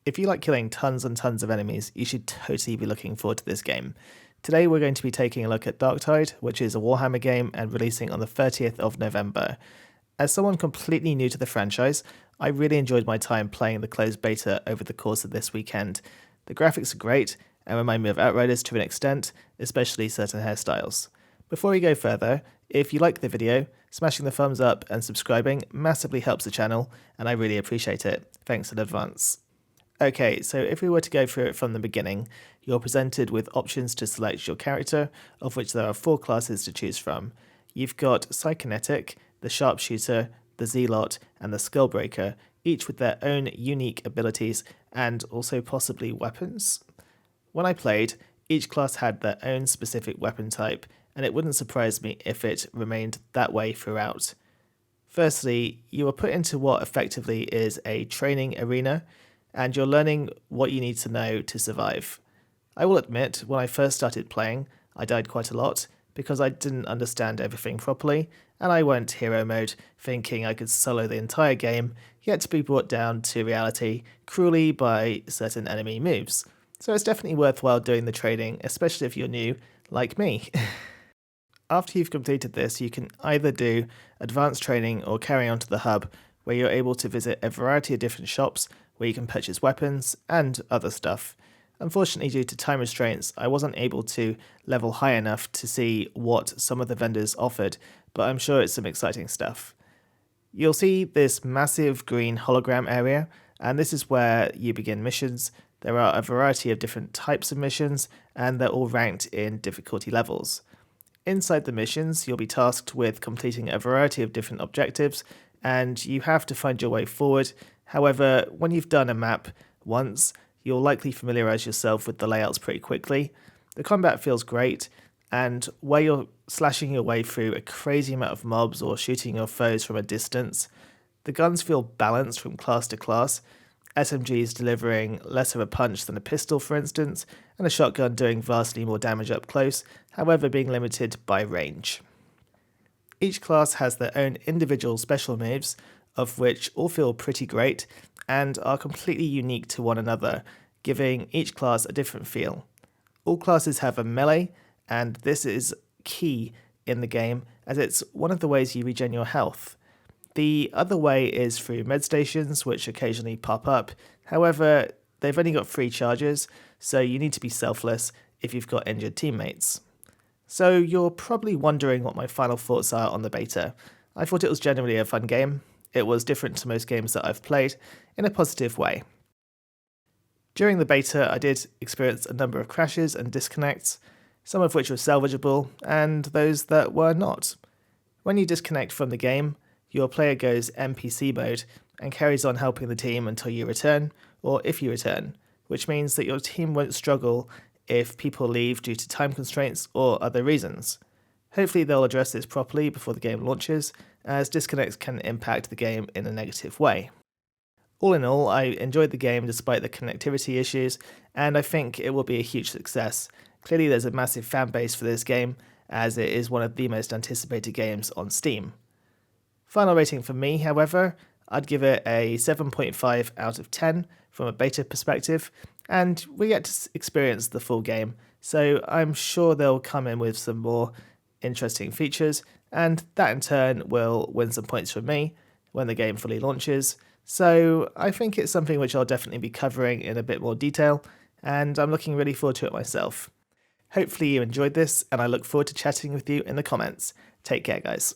If you like killing tons and tons of enemies, you should totally be looking forward to this game. Today we're going to be taking a look at Darktide, which is a Warhammer game and releasing on the 30th of November. As someone completely new to the franchise, I really enjoyed my time playing the closed beta over the course of this weekend. The graphics are great and remind me of Outriders to an extent, especially certain hairstyles. Before we go further, if you like the video, smashing the thumbs up and subscribing massively helps the channel, and I really appreciate it. Thanks in advance. Okay, so if we were to go through it from the beginning, you're presented with options to select your character, of which there are 4 classes to choose from. You've got Psychonetic, the Sharpshooter, the Zealot, and the Skullbreaker, each with their own unique abilities and also possibly weapons. When I played, each class had their own specific weapon type, and it wouldn't surprise me if it remained that way throughout. Firstly, you are put into what effectively is a training arena, and you're learning what you need to know to survive. I will admit, when I first started playing, I died quite a lot because I didn't understand everything properly, and I went hero mode thinking I could solo the entire game, yet to be brought down to reality cruelly by certain enemy moves. So it's definitely worthwhile doing the training, especially if you're new, like me. After you've completed this, you can either do advanced training or carry on to the hub, where you're able to visit a variety of different shops where you can purchase weapons and other stuff. Unfortunately, due to time restraints, I wasn't able to level high enough to see what some of the vendors offered, but I'm sure it's some exciting stuff. You'll see this massive green hologram area, and this is where you begin missions. There are a variety of different types of missions, and they're all ranked in difficulty levels. Inside the missions, you'll be tasked with completing a variety of different objectives, and you have to find your way forward. However, when you've done a map once, you'll likely familiarize yourself with the layouts pretty quickly. The combat feels great, and where you're slashing your way through a crazy amount of mobs or shooting your foes from a distance, the guns feel balanced from class to class. SMGs delivering less of a punch than a pistol, for instance, and a shotgun doing vastly more damage up close, however being limited by range. Each class has their own individual special moves, of which all feel pretty great and are completely unique to one another, giving each class a different feel. All classes have a melee, and this is key in the game as it's one of the ways you regen your health. The other way is through med stations, which occasionally pop up. However, they've only got 3 charges, so you need to be selfless if you've got injured teammates. So you're probably wondering what my final thoughts are on the beta. I thought it was generally a fun game. It was different to most games that I've played in a positive way. During the beta, I did experience a number of crashes and disconnects, some of which were salvageable, and those that were not. When you disconnect from the game, your player goes NPC mode and carries on helping the team until you return, or if you return, which means that your team won't struggle if people leave due to time constraints or other reasons. Hopefully they'll address this properly before the game launches, as disconnects can impact the game in a negative way. All in all, I enjoyed the game despite the connectivity issues, and I think it will be a huge success. Clearly there's a massive fan base for this game, as it is one of the most anticipated games on Steam. Final rating for me, however, I'd give it a 7.5 out of 10 from a beta perspective, and we get to experience the full game, so I'm sure they'll come in with some more interesting features, and that in turn will win some points from me when the game fully launches. So I think it's something which I'll definitely be covering in a bit more detail, and I'm looking really forward to it myself. Hopefully you enjoyed this, and I look forward to chatting with you in the comments. Take care, guys.